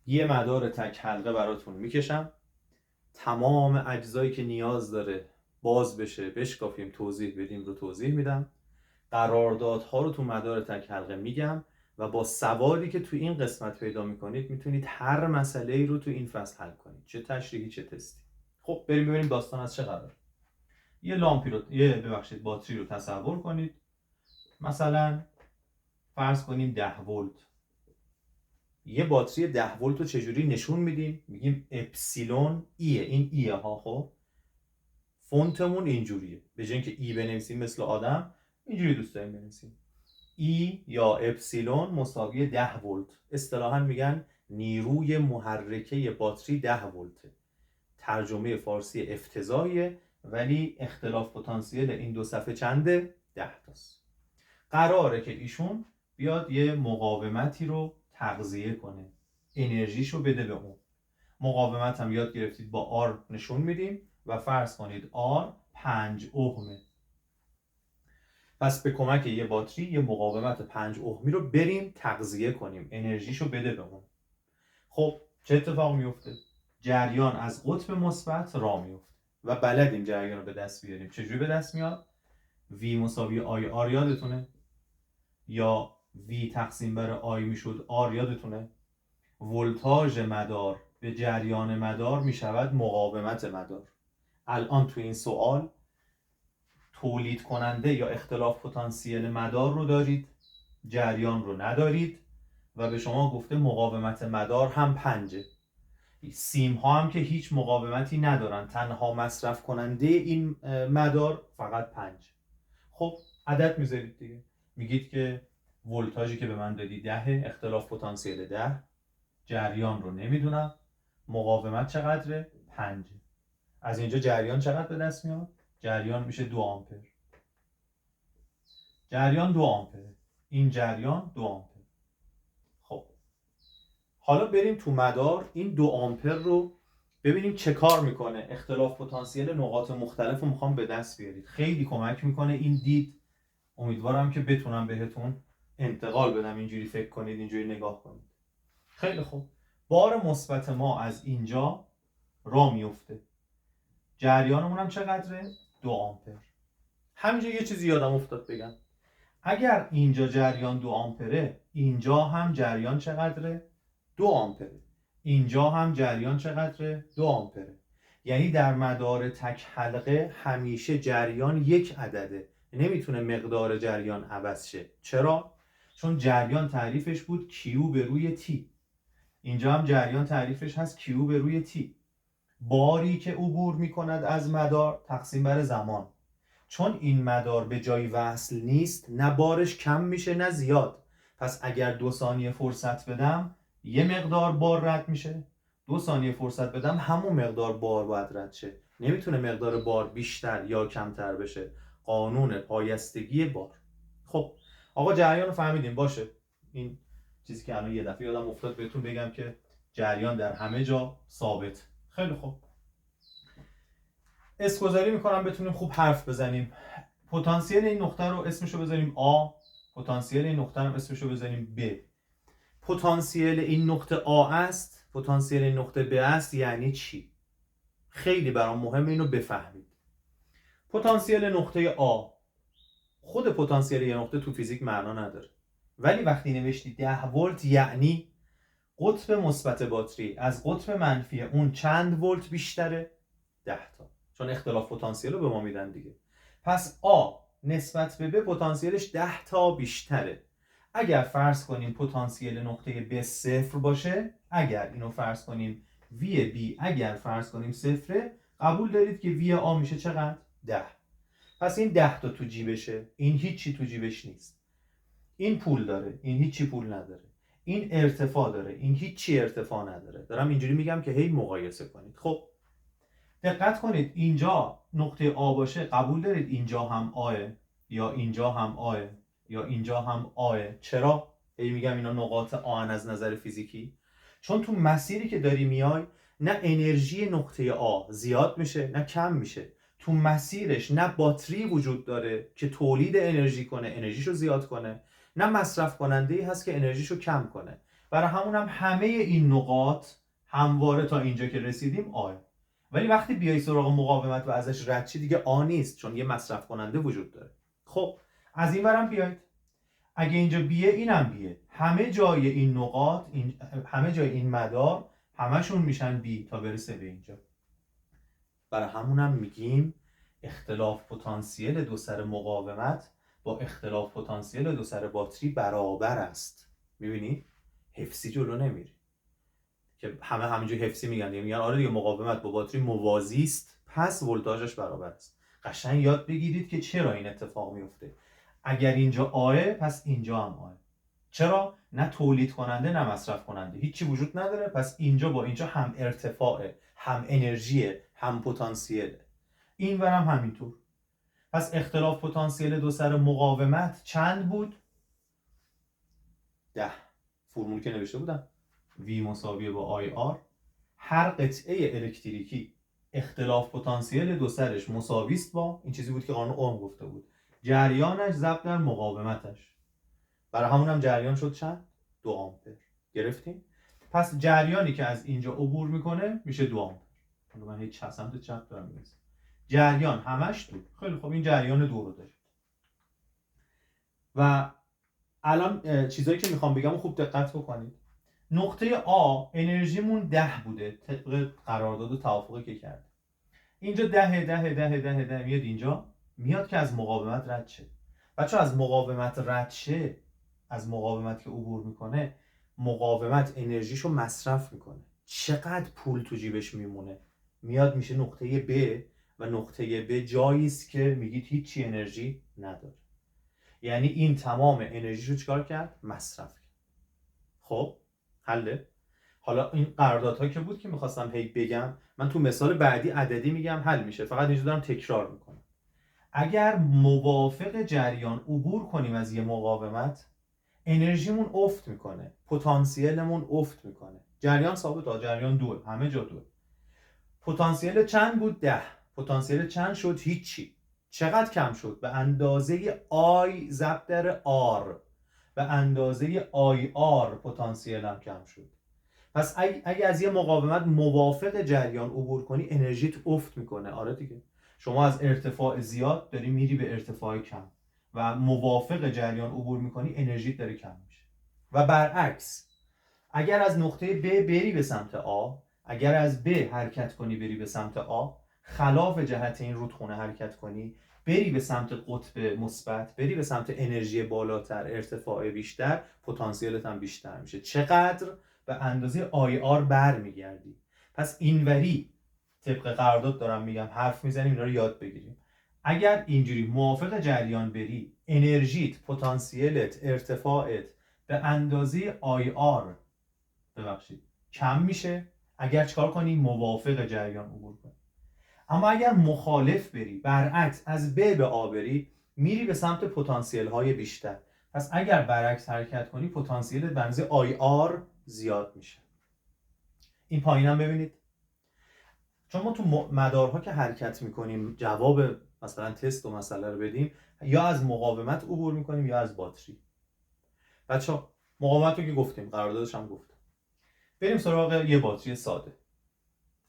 یه مدار تک حلقه براتون میکشم، تمام اجزایی که نیاز داره باز بشه بشکافیم توضیح بدیم رو توضیح میدم، قراردادها رو تو مدار تک حلقه میگم و با سوادی که تو این قسمت پیدا میکنید میتونید هر مسئله ای رو تو این فصل حل کنید، چه تشریحی چه تستی. خب بریم ببینیم داستان از چه قرار. یه لامپی رو باتری رو تصور کنید، مثلا فرض کنیم 10 ولت. یه باتری 10 ولت رو چجوری نشون میدیم؟ میگیم اپسیلون ایه، این ایه ها. خب فونتمون اینجوریه، به جای اینکه ای بنویسیم مثل آدم اینجوری دوست داریم بنویسیم. ای یا اپسیلون مساوی 10 ولت. اصطلاحاً میگن نیروی محرکه باتری 10 ولته. ترجمه فارسی افتضاحیه ولی اختلاف پتانسیل این دو صفحه چنده؟ 10 تاست. قراره که ایشون بیاد یه مقاومتی رو تغذیه کنه، انرژیشو بده به اون. مقاومت هم یاد گرفتید با آر نشون میدیم و فرض کنید آر 5 اوهمه. پس به کمک یه باتری یه مقاومت 5 اوهمی رو بریم تغذیه کنیم، انرژیشو بده به اون. خب چه اتفاق میفته؟ جریان از قطب مثبت راه میفته و بلدیم جریان رو به دست بیاریم. چجوری به دست میاد؟ V مساوی آی آر یادتونه؟ یا V تقسیم بر آی میشد آر یادتونه؟ ولتاژ مدار به جریان مدار میشود مقاومت مدار. الان تو این سوال تولید کننده یا اختلاف پتانسیل مدار رو دارید، جریان رو ندارید و به شما گفته مقاومت مدار هم 5. سیم ها هم که هیچ مقاومتی ندارن، تنها مصرف کننده این مدار فقط 5. خب عدد میذارید دیگه، میگید که ولتاژی که به من دادی 10، اختلاف پتانسیل 10، جریان رو نمیدونم، مقاومت چقدره؟ 5. از اینجا جریان چقدر به دست میاد؟ جریان میشه 2 آمپر. جریان 2 آمپره. این جریان 2 آمپر. خب حالا بریم تو مدار این 2 آمپر رو ببینیم چه کار میکنه. اختلاف پتانسیل نقاط مختلف رو میخوام به دست بیارید، خیلی کمک میکنه این دید. امیدوارم که بتونم بهتون انتقال بدم، اینجوری فکر کنید، اینجوری نگاه کنید. خیلی خوب، بار مثبت ما از اینجا راه میفته، جریانمون هم چقدره؟ 2 آمپر. همینجا یه چیزی یادم افتاد بگم، اگر اینجا جریان 2 آمپره، اینجا هم جریان چقدره؟ 2 آمپره. اینجا هم جریان چقدره؟ 2 آمپره. یعنی در مدار تک حلقه همیشه جریان یک عدده، نمیتونه مقدار جریان عوض شه. چرا؟ چون جریان تعریفش بود Q به روی T. اینجا هم جریان تعریفش هست Q به روی T. باری که عبور میکند از مدار تقسیم بر زمان. چون این مدار به جای وصل نیست، نه بارش کم میشه نه زیاد. پس اگر 2 ثانیه فرصت بدم یه مقدار بار رد میشه، 2 ثانیه فرصت بدم همون مقدار بار باید رد شه. نمیتونه مقدار بار بیشتر یا کمتر بشه. قانون پایستگی بار. خب آقا جریان رو فهمیدیم، باشه. این چیزی که الان یه دفعه یادم افتاد بهتون بگم که جریان در همه جا ثابت. خیلی خوب، اسم‌گذاری میکنم بتونیم خوب حرف بزنیم. پتانسیل این نقطه رو اسمشو بذاریم A، پتانسیل این نقطه رو اسمشو بذاریم B. پتانسیل این نقطه A است، پتانسیل این نقطه B است، یعنی چی؟ خیلی برام مهمه اینو بفهمید. پتانسیل نقطه A، خود پتانسیل یه نقطه تو فیزیک معنا نداره، ولی وقتی نوشتی 10 ولت یعنی قطب مثبت باتری از قطب منفی اون چند ولت بیشتره؟ 10 تا، چون اختلاف پتانسیل رو به ما میدن دیگه. پس A نسبت به B پتانسیلش 10 تا بیشتره. اگر فرض کنیم پتانسیل نقطه B 0 باشه، اگر اینو فرض کنیم V B اگر فرض کنیم 0، قبول دارید که V A میشه چقدر؟ 10. پس این 10 تا تو جیبشه، این هیچی تو جیبش نیست. این پول داره، این هیچی پول نداره. این ارتفاع داره، این هیچی ارتفاع نداره. دارم اینجوری میگم که هی مقایسه کنید. خب دقت کنید، اینجا نقطه آ باشه، قبول دارید اینجا هم آه یا اینجا هم آه یا اینجا هم آه. چرا هی میگم اینا نقاط آن از نظر فیزیکی؟ چون تو مسیری که داری میای نه انرژی نقطه آ زیاد میشه نه کم میشه. تو مسیرش نه باتری وجود داره که تولید انرژی کنه، انرژیشو زیاد کنه، نه مصرف کننده ای هست که انرژیشو کم کنه. برای همونم همه این نقاط همواره تا اینجا که رسیدیم آه. ولی وقتی بیای سراغ مقاومت و ازش رد چی دیگه آ نیست، چون یه مصرف کننده وجود داره. خب از این ورم بیاید، اگه اینجا بیه اینم بیه، همه جای این نقاط همه جای این مدار همشون میشن بی تا برسه به اینجا. برای همونم میگیم اختلاف پتانسیل دو سر مقاومت با اختلاف پتانسیل دو سر باتری برابر است. میبینی؟ حفظی جلو نمیری که همینجا حفظی میگن آره دیگه مقاومت با باتری موازی است پس ولتاژش برابر است. قشنگ یاد بگیرید که چرا این اتفاق میفته. اگر اینجا آه پس اینجا هم آه. چرا؟ نه تولید کننده نه مصرف کننده، هیچی وجود نداره، پس اینجا با اینجا هم ارتفاعه، هم انرژیه، هم پتانسیله. این ورم همینطور. پس اختلاف پتانسیل دو سر مقاومت چند بود؟ 10. فرمول که نوشته بودم V مساوی با IR. هر قطعه الکتریکی اختلاف پتانسیل دو سرش مساوی است با این چیزی بود که قانون اوم گفته بود، جریانش ضرب در مقاومتش. برای همونم جریان شد چند؟ 2 آمپر. گرفتیم؟ پس جریانی که از اینجا عبور میکنه میشه 2 آمپر. حالا من هیچ سمت چپ دارم میرسم. جریان همش دو. خیلی خوب، این جریان دو رو دارید. و الان چیزایی که میخوام بگم خوب دقت بکنید. نقطه آ انرژیمون 10 بوده طبق قرارداد و توافقی که کرد. اینجا 10 میاد اینجا، میاد که از مقاومت رد شه. بچه از مقاومت رد شه، از مقاومت که عبور میکنه، مقاومت انرژیشو مصرف میکنه. چقدر پول تو جیبش میمونه؟ میاد میشه نقطه ب و نقطه ب جایی است که میگید هیچی انرژی نداره. یعنی این تمام انرژیشو چیکار کرد؟ مصرف کرد. خب حله؟ حالا این قراردادها که بود که میخواستم هی بگم، من تو مثال بعدی عددی میگم حل میشه، فقط اینجا دارم تکرار میکنم. اگر موافق جریان عبور کنیم از یه مقاومت، انرژیمون افت میکنه، پتانسیلمون افت میکنه. جریان ثابت، جریان 2، همه جا 2. پتانسیل چند بود؟ 10. پتانسیل چند شد؟ هیچی. چقدر کم شد؟ به اندازه آی ضرب در آر. به اندازه آی آر پتانسیل هم کم شد. پس اگه از یه مقاومت موافق جریان عبور کنی، انرژیت افت میکنه. آره دیگه، شما از ارتفاع زیاد داری میری به ارتفاع کم و موافق جریان عبور میکنی، انرژیت داره کم میشه. و برعکس، اگر از نقطه ب بری به سمت آ، اگر از ب حرکت کنی بری به سمت آ، خلاف جهت این رودخونه حرکت کنی، بری به سمت قطب مثبت، بری به سمت انرژی بالاتر، ارتفاع بیشتر، پتانسیلت هم بیشتر میشه. چقدر؟ به اندازه آی آر برمیگردی. پس اینوری طبق قرارداد دارم میگم، حرف میزنیم اینا رو یاد بگیریم. اگر اینجوری موافق جریان بری، انرژیت، پتانسیلت، ارتفاعت به اندازه آی آر کم میشه. اگر چکار کنی؟ موافق جریان عبور کنی. اما اگر مخالف بری، برعکس از ب به آ بری، میری به سمت پتانسیل های بیشتر. پس اگر برعکس حرکت کنی، پتانسیل به اندازه آی آر زیاد میشه. این پایینم ببینید، چون ما تو مدارها که حرکت میکنیم جواب مثلا تست و مسئله رو بدیم، یا از مقاومت عبور میکنیم یا از باتری. بچه‌ها مقاومت رو که گفتیم، قراردادش هم گفتم. بریم سراغ یه باتری ساده.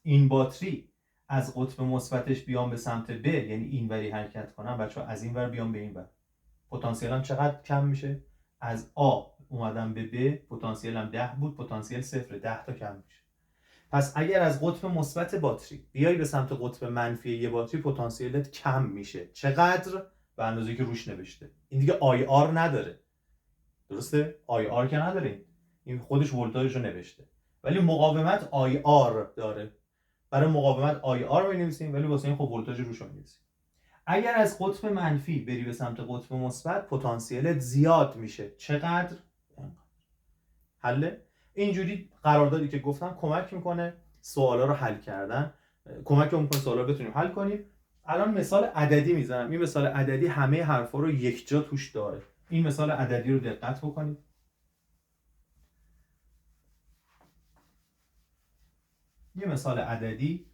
این باتری از قطب مثبتش بیام به سمت ب، یعنی اینوری حرکت کنم، بچه‌ها از این ور بیام به این ور، پتانسیلم چقدر کم میشه؟ از آ اومدم به ب، پتانسیلم 10 بود، پتانسیل 0، 10 تا کم میشه. پس اگر از قطب مثبت باتری بیای به سمت قطب منفی یه باتری، پتانسیلت کم میشه. چقدر؟ به اندازه‌ای که روش نوشته. این دیگه آی آر نداره، درسته؟ آی آر که نداره، این خودش ولتاژش رو نوشته، ولی مقاومت آی آر داره. برای مقاومت آی آر می‌نویسیم، ولی واسه این خب ولتاژ روش می‌نویسیم. اگر از قطب منفی بری به سمت قطب مثبت، پتانسیلت زیاد میشه. چقدر؟ حله؟ اینجوری قراردادی که گفتم کمک میکنه سوالا رو حل کردن، کمک میکنه سوالا رو بتونیم حل کنیم. الان مثال عددی میزنم. این مثال عددی همه حرفا رو یک جا توش داره. این مثال عددی رو دقت بکنید. یه مثال عددی،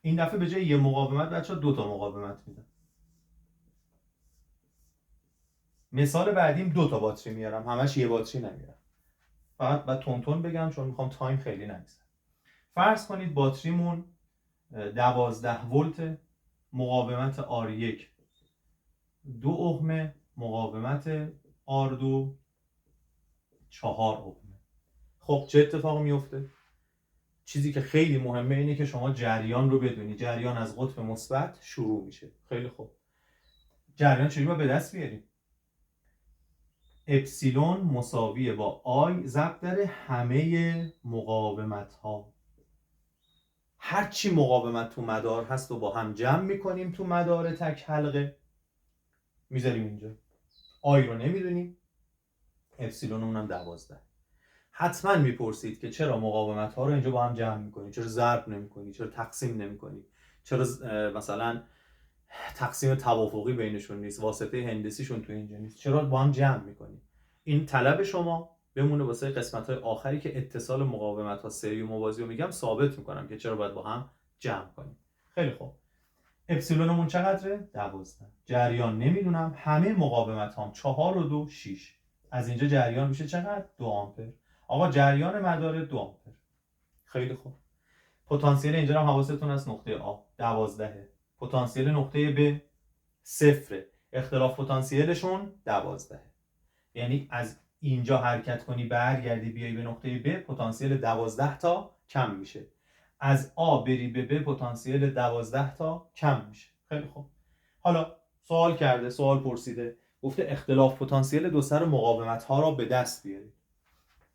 این دفعه به جای یه مقاومت بچه‌ها 2 تا مقاومت میدم. مثال بعدیم 2 تا باتری میارم، همش یه باتری نمیارم، فقط بعد تون بگم چون میخوام تایم خیلی نگذره. فرض کنید باتریمون 12 ولت، مقاومت R1 2 اوم، مقاومت R2 4 اوم. خب چه اتفاقی میفته؟ چیزی که خیلی مهمه اینه که شما جریان رو بدونی. جریان از قطب مثبت شروع میشه. خیلی خوب. جریان چجوری به دست بیاریم؟ اپسیلون مساویه با آی ضرب در همه مقاومت ها. هرچی مقاومت تو مدار هست و با هم جمع میکنیم تو مدار تک حلقه میذاریم اینجا. آی رو نمیدونیم، اپسیلون اونم 12. حتما میپرسید که چرا مقاومت ها رو اینجا با هم جمع میکنی؟ چرا ضرب نمیکنی؟ چرا تقسیم نمیکنی؟ چرا مثلا تقسیم توافقی بینشون نیست؟ واسطه هندسیشون تو اینجا نیست؟ چرا با هم جمع میکنی؟ این طلب شما بمونه واسه قسمت های آخری که اتصال مقاومت ها سری و موازی رو میگم، ثابت میکنم که چرا باید با هم جمع کنیم. خیلی خوب. اپسیلونمون چقدره؟ 12. جریان نمیدونم، همه مقاومت هم 4 و 2 6. از اینجا جریان میشه چقدر؟ 2 آمپر. آقا جریان مدار 2 آمپر. خیلی خوب. پتانسیل اینجا هم حواستون هست نقطه آ 12. پتانسیل نقطه ب 0. اختلاف پتانسیلشون 12. یعنی از اینجا حرکت کنی برگردی بیای به نقطه ب، پتانسیل 12 تا کم میشه. از آ بری به ب، پتانسیل 12 تا کم میشه. خیلی خوب. حالا سوال کرده، سوال پرسیده، گفته اختلاف پتانسیل دو سر مقاومت ها را به دست بیارید.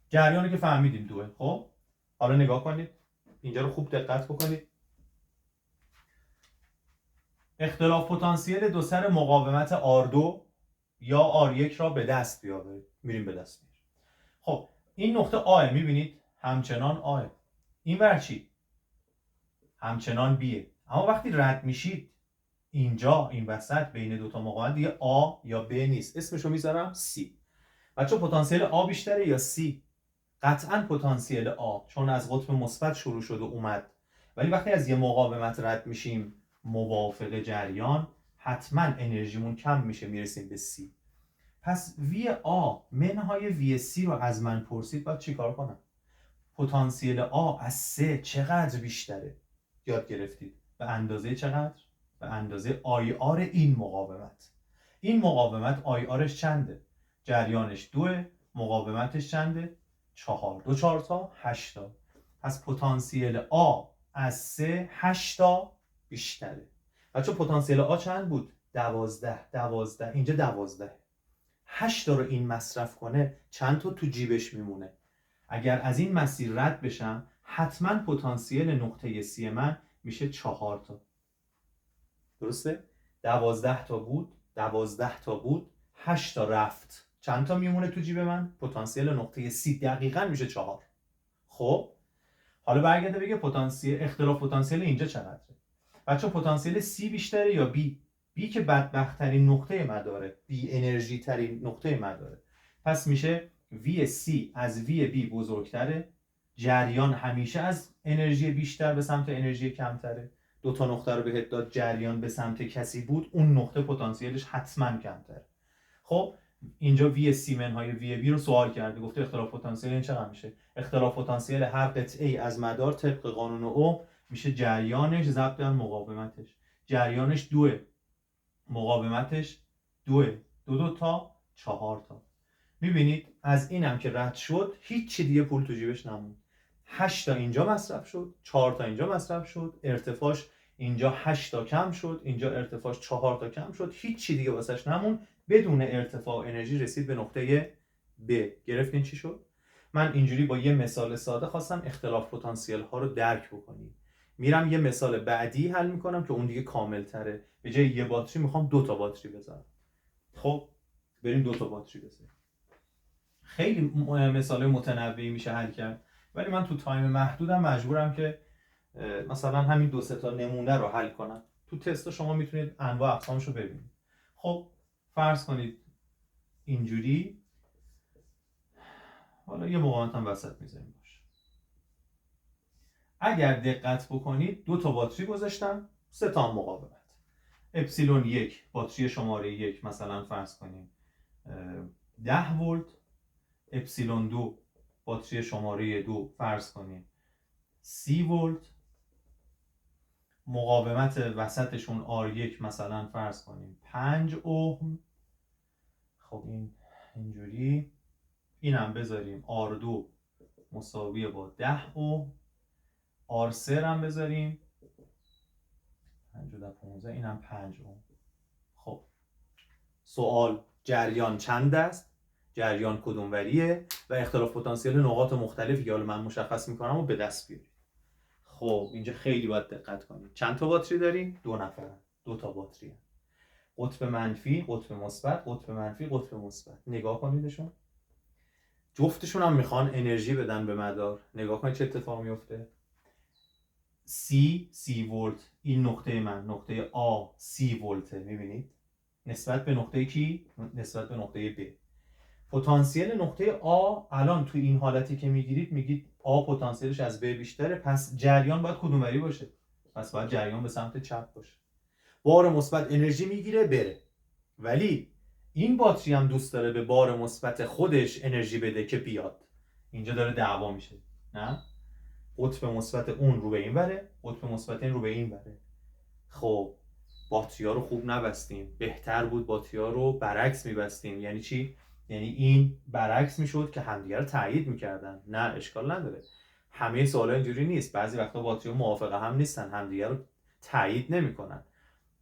جریانی که فهمیدیم دوه. خب حالا نگاه کنید، اینجا رو خوب دقت بکنید. اختلاف پتانسیل دو سر مقاومت R2 یا R1 را به دست بیاورید. میریم به دست میاریم. خب این نقطه آ میبینید همچنان آ. این ور چی؟ همچنان بیه. اما وقتی رد میشید اینجا این وسط بین دوتا مقاومت دیگه آ یا ب نیست، اسمشو میذارم سی. بچه پتانسیل آ بیشتره یا سی؟ قطعا پتانسیل آ، چون از قطب مثبت شروع شد و اومد. ولی وقتی از یه مقاومت رد میشیم موافق جریان، حتما انرژیمون کم میشه، میرسیم به سی. پس وی آ منهای وی سی رو از من پرسید، باید چی کار کنم؟ پتانسیل آ از سه چقدر بیشتره؟ یاد گرفتید. به اندازه چقدر؟ به اندازه آی آر این مقاومت. این مقاومت آی آرش چنده؟ جریانش 2، مقاومتش چنده؟ 4. 2 4 تا 8 تا. پس پتانسیل آ از 3 8 تا بیشتره. بچه پتانسیل آ چند بود؟ 12. اینجا 12. 8 تا رو این مصرف کنه چند تا تو جیبش میمونه؟ اگر از این مسیر رد بشم حتما پتانسیل نقطه سی من میشه 4 تا. درسته؟ 12 تا بود، 12 تا بود، 8 تا رفت. چند تا میمونه تو جیب من؟ پتانسیل نقطه سی دقیقاً میشه 4. خب حالا برگرده بگه پتانسیل اختلاف پتانسیل اینجا چقدره؟ بچه پتانسیل سی بیشتره یا بی؟ بی که بدبخت ترین نقطه مداره، بی انرژی ترین نقطه مداره. پس میشه وی سی از وی بی بزرگتره. جریان همیشه از انرژی بیشتر به سمت انرژی کمتره. دو تا نقطه رو بهت داد، جریان به سمت کسی بود، اون نقطه پتانسیلش حتما کمتره. خب اینجا وی سی منهای وی بی رو سوال کرده، گفته اختلاف پتانسیل این چقدر میشه؟ اختلاف پتانسیل هر قطعه از مدار طبق قانون اوم میشه جریانش ضرب در مقاومتش. جریانش 2، مقاومتش 2. 2 تا 4 تا. میبینید از اینم که رد شد هیچ دیگه پول تو جیبش نموند. 8 تا اینجا مصرف شد، 4 تا اینجا مصرف شد، ارتفاعش اینجا 8 تا کم شد، اینجا ارتفاعش 4 تا کم شد، هیچ دیگه واسش نموند. بدون ارتفاع انرژی رسید به نقطه ب. گرفتین چی شد؟ من اینجوری با یه مثال ساده خواستم اختلاف پتانسیل ها رو درک بکنیم. میرم یه مثال بعدی حل میکنم که اون دیگه کامل تره. به جای یه باتری میخوام 2 تا باتری بذارم. خب بریم 2 تا باتری بذاریم. خیلی مثال متنوعی میشه حل کرد، ولی من تو تایم محدودم مجبورم که مثلا همین 2 تا نمونه رو حل کنم. تو تست شما میتونید انواع اقسامش رو ببینید. خب فرض کنید اینجوری، حالا یه مقاومت هم وسط میذاریم باشه. اگر دقت بکنید 2 تا باتری گذاشتم، 3 تا مقاومت. اپسیلون 1 باتری شماره 1 مثلا فرض کنیم 10 ولت، اپسیلون 2 باتری شماره 2 فرض کنیم 30 ولت، مقاومت وسطشون R1 مثلا فرض کنیم 5 اوم. خب این اینجوری، اینم بذاریم R2 مساویه با 10 اوم، R3 هم بذاریم 5 و 15، اینم 5 اوم. خب سوال جریان چند است، جریان کدوم وریه و اختلاف پتانسیل نقاط مختلفی که حالا من مشخص میکنم و به دست بیارید. خب اینجا خیلی باید دقت کنید. چند تا باتری داریم؟ 2 نفرن، 2 تا باتری هست. قطب منفی، قطب مثبت، قطب منفی، قطب مثبت. نگاه کنیدشون، جفتشون هم میخوان انرژی بدن به مدار. نگاه کنید چه اتفاقی میفته. سی ولت، این نقطه من، نقطه A 30 ولته، میبینید نسبت به نقطه کی؟ نسبت به نقطه B. پتانسیل نقطه A الان تو این حالتی که میگید A پتانسیلش از B بیشتره، پس جریان باید کدوموری باشه؟ پس باید جریان به سمت چپ باشه. بار مثبت انرژی میگیره بره، ولی این باتری هم دوست داره به بار مثبت خودش انرژی بده که بیاد. اینجا داره دعوا میشه، نه؟ قطب مثبت اون رو به این وره، قطب مثبت این رو به این وره. خب باتری‌ها رو خوب نبستیم، بهتر بود باتری‌ها رو برعکس میبستیم. یعنی چی؟ یعنی این برعکس میشد که همدیگه رو تایید میکردن. نه اشکال نداره، همه سوالا اینجوری نیست. بعضی وقتا باتری‌ها موافق هم نیستن، همدیگه رو تایید نمیکنن.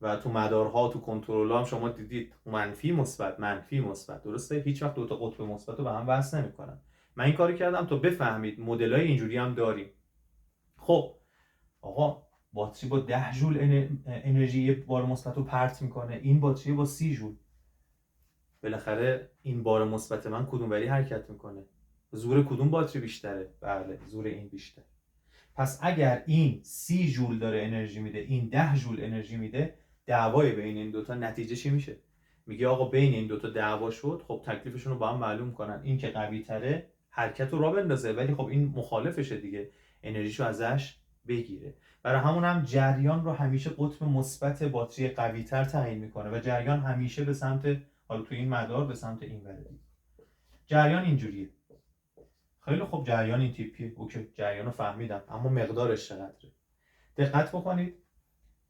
و تو مدارها، تو کنترل‌ها هم شما دیدید منفی مثبت منفی مثبت، درسته؟ هیچ وقت دو تا قطب مثبت رو به هم وصل نمیکنن. من این کاری کردم تا بفهمید مدل‌های اینجوری هم داریم. خب آقا باتری با 10 جول انرژی بار مثبت رو پرت میکنه، این باتری با 30 جول. بالاخره این بار مثبت من کدوموری حرکت میکنه؟ زور کدوم باتری بیشتره؟ بله زور این بیشتر. پس اگر این 30 جول داره انرژی میده، این 10 جول انرژی میده، دعوای بین این دوتا نتیجه چی میشه؟ میگه آقا بین این دوتا دعوا شد، خب تکلیفشون رو با هم معلوم کنن. این که قوی تره حرکت رو راه بندازه، ولی خب این مخالفشه دیگه، انرژیشو ازش بگیره. برای همون هم جریان رو همیشه قطب مثبت باتری قوی تر تعیین میکنه و جریان همیشه به سمت، حالا تو این مدار به سمت این وره. جریان اینجوریه. خیلی خوب، جریان این تیپیه، اوکی، جریان رو فهمیدم، اما مقدارش چقدره؟ دقت بکنید،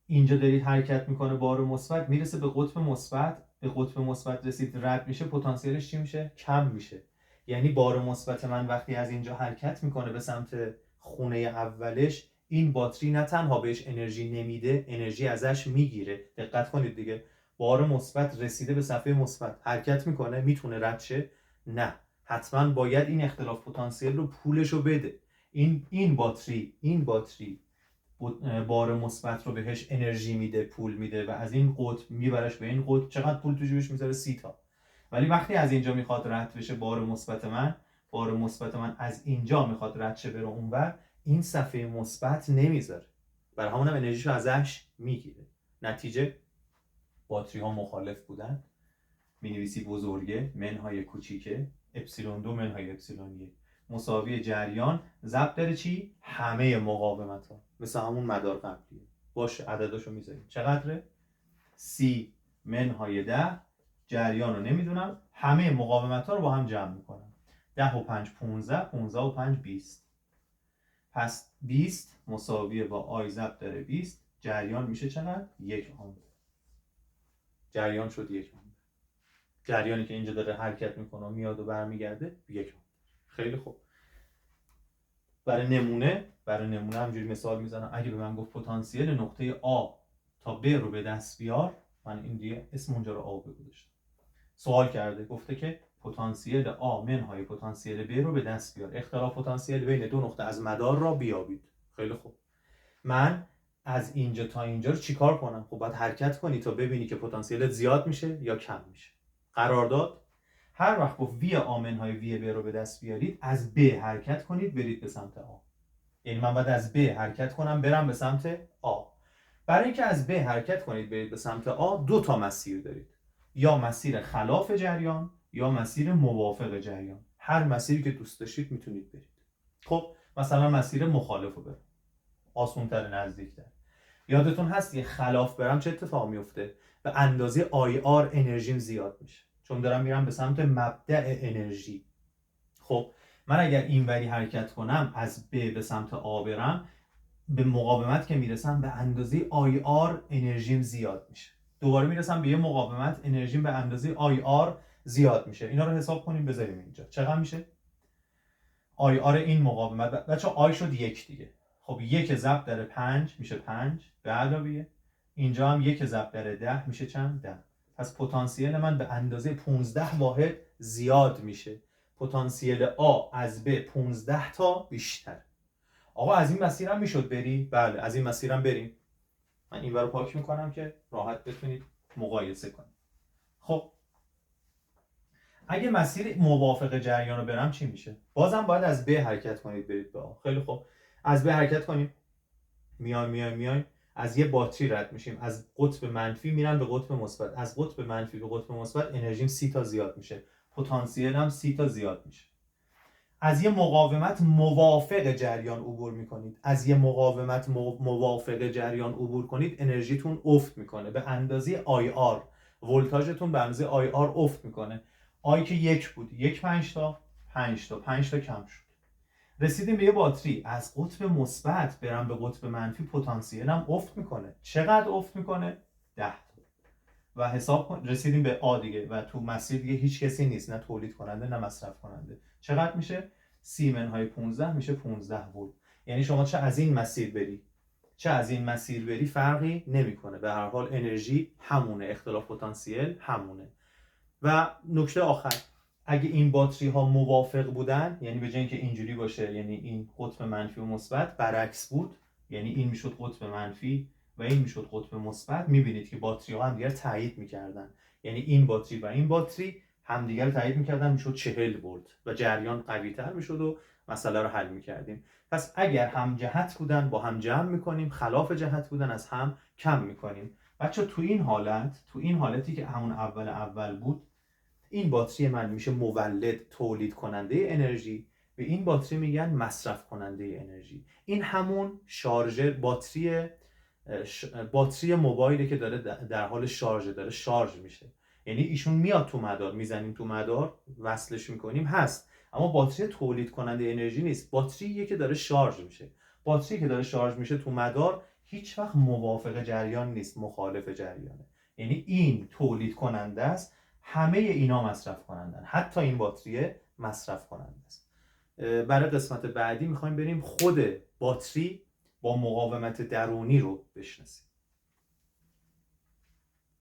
اینجا دارید حرکت میکنه بار مثبت، میرسه به قطب مثبت، به قطب مثبت رسید رد میشه، پتانسیلش چی میشه؟ کم میشه. یعنی بار مثبت من وقتی از اینجا حرکت میکنه به سمت خونه اولش، این باتری نه تنها بهش انرژی نمیده، انرژی ازش میگیره. دقت کنید دیگه، بار مثبت رسیده به صفحه مثبت، حرکت میکنه، میتونه رد شه؟ نه، حتما باید این اختلاف پتانسیل رو پولشو بده. این باتری بار مثبت رو بهش انرژی میده، پول میده و از این قطب میبرش به این قطب. چقدر پول تو جیبش میذاره؟ 30 تا. ولی وقتی از اینجا میخواد رد بشه بار مثبت من از اینجا میخواد رد شه بره اونور، این صفحه مثبت نمیذاره، برای همون هم انرژیشو ازش میگیره. نتیجه باتری ها مخالف بودن. مینویسی بزرگه منهای کوچیکه، اپسیلون 2 منهای اپسیلون 1 مساوی جریان ضرب در چی؟ همه مقاومت ها، مثل همون مدار قبلیه. باشه عدداشو میذاریم. چقدره؟ 30 منهای 10، جریان رو نمیدونم، همه مقاومت ها رو با هم جمع میکنم. 10 و 5 15، 15 و 5 20. پس 20 مساویه با آی ضرب در 20، جریان میشه چقدر؟ 1 آمپر. جریان شد 1 آمپر. جریانی که اینجا داره حرکت میکنه و میاد و برمیگرده 1 آمپر. خیلی خوب. برای نمونه همینجوری مثال میزنم. اگه به من گفت پتانسیل نقطه A تا B رو به دست بیار، من این دیگه اسم اونجا رو A گذاشتم. سوال کرده، گفته که پتانسیل A منهای پتانسیل B رو به دست بیار، اختلاف پتانسیل بین دو نقطه از مدار را بیابید. خیلی خوب. من از اینجا تا اینجا رو چیکار کنم؟ خب باید حرکت کنی تا ببینی که پتانسیلت زیاد میشه یا کم میشه. قرارداد هر وقت گفت وی آمنهای وی ب رو به دست بیارید، از ب حرکت کنید برید به سمت آ. یعنی من باید از ب حرکت کنم برم به سمت آ. برای اینکه از ب حرکت کنید برید به سمت آ، 2 تا مسیر دارید، یا مسیر خلاف جریان یا مسیر موافق جریان. هر مسیری که دوست داشتید میتونید برید. خب مثلا مسیر مخالف رو برم، آسان‌تر، نزدیکتر. یادتون هست یه خلاف برم چه اتفاق میفته؟ به اندازه آی آر انرژیم زیاد میشه، چون دارم میرم به سمت مبدأ انرژی. خب من اگر اینوری حرکت کنم، از ب به سمت آ برم، به مقاومت که میرسم به اندازه آی آر انرژیم زیاد میشه. دوباره میرسم به یه مقاومت، انرژیم به اندازه آی آر زیاد میشه. اینا رو حساب کنیم بذاریم اینجا. چقدر میشه؟ آی آر این مقاومت بچه آی شد یک دیگه. خب یک ضرب در 5 میشه 5 به علاوه اینجا هم یک ضرب در 10 میشه چند؟ 10. پس پتانسیل من به اندازه 15 واحد زیاد میشه. پتانسیل آ از ب 15 تا بیشتر. آقا از این مسیرم میشد بری؟ بله از این مسیرم بریم. من این رو پاک میکنم که راحت بتونید مقایسه کنید. خب اگه مسیر موافق جریان رو برم چی میشه؟ بازم باید از ب حرکت کنید برید به آ. خیلی خوب، از ب حرکت کنیم، میایم از یه باتری رد میشیم، از قطب منفی میرن به قطب مثبت، از قطب منفی به قطب مثبت انرژیم 30 تا زیاد میشه، پتانسیل هم 30 تا زیاد میشه. از یه مقاومت موافق جریان عبور میکنید، از یه مقاومت موافق جریان عبور کنید، انرژیتون افت میکنه به اندازه آی آر، ولتاژتون به اندازه آی آر افت میکنه. آی که یک بود، یک 5 تا 5 تا 5 تا کم شد. رسیدیم به یه باتری، از قطب مثبت برم به قطب منفی، پتانسیلم افت میکنه. چقدر افت میکنه؟ 10 تا. و حساب کن رسیدیم به آ دیگه و تو مسیر دیگه هیچ کسی نیست، نه تولید کننده نه مصرف کننده. چقدر میشه؟ سی منهای 15 میشه 15 ولت. یعنی شما چه از این مسیر بری چه از این مسیر بری فرقی نمیکنه، به هر حال انرژی همونه، اختلاف پتانسیل همونه. و نکته آخر، اگه این باتری ها موافق بودن، یعنی به جای اینکه اینجوری باشه، یعنی این قطب منفی و مثبت برعکس بود، یعنی این میشد قطب منفی و این میشد قطب مثبت، میبینید که باتری ها همدیگر تایید میکردن. یعنی این باتری و این باتری همدیگر رو تایید میکردن، میشد 40 ولت و جریان قوی تر میشد و مسئله رو حل میکردیم. پس اگر هم جهت بودن با هم جمع میکنیم، خلاف جهت بودن از هم کم میکنیم. بچه تو این حالتی که همون اول بود، این باتری من میشه مولد، تولید کننده انرژی، به این باتری میگن مصرف کننده انرژی. این همون شارژر باتری موبایلی که داره در حال شارژ، داره شارژ میشه. یعنی ایشون میاد تو مدار، میزنیم تو مدار، وصلش میکنیم، هست، اما باتری تولید کننده انرژی نیست. باتریه که داره شارژ میشه. باتری که داره شارژ میشه تو مدار هیچ وقت موافق جریان نیست، مخالف جریانه. یعنی این تولید کننده است، همه اینا مصرف کنندن، حتی این باتری مصرف کننده است. برای قسمت بعدی میخوایم بریم خود باتری با مقاومت درونی رو بشناسیم.